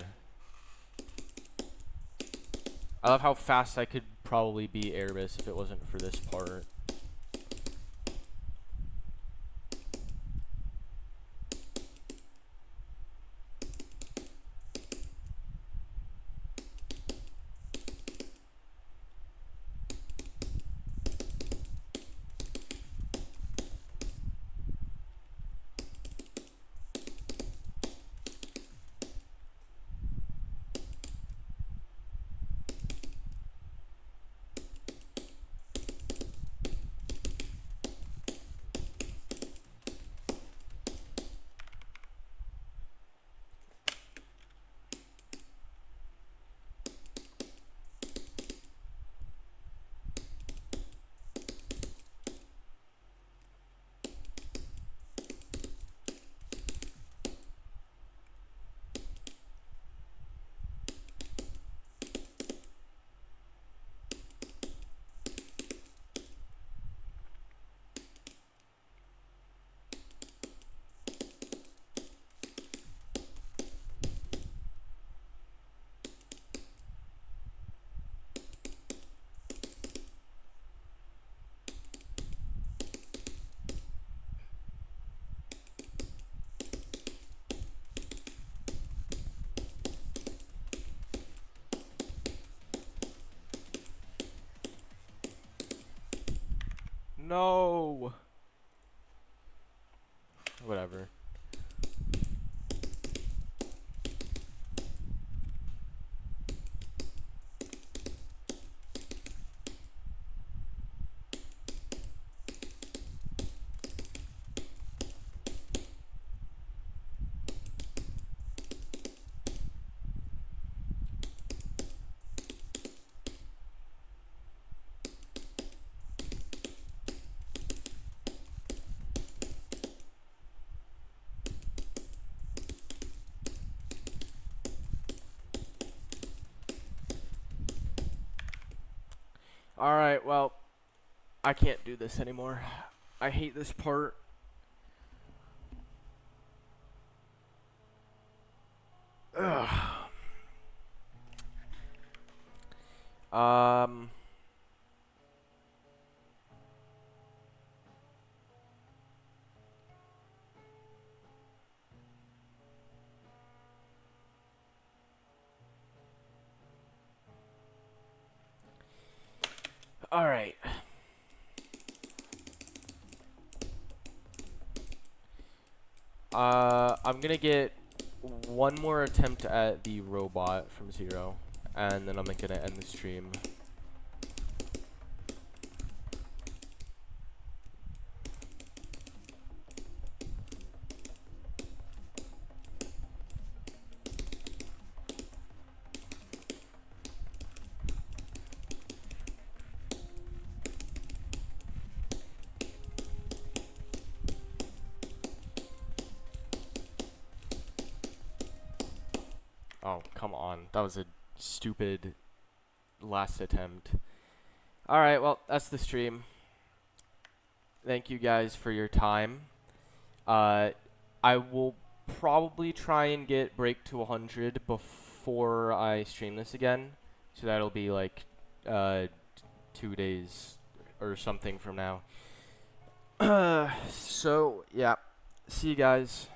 I love how fast I could probably beat Erebus if it wasn't for this part. No. Whatever. Alright, well, I can't do this anymore. I hate this part. Ugh. Alright. I'm gonna get one more attempt at the robot from 0, and then I'm gonna end the stream. Oh, come on. That was a stupid last attempt. Alright, well, that's the stream. Thank you guys for your time. I will probably try and get break to 100 before I stream this again. So that'll be like 2 days or something from now. So, yeah. See you guys.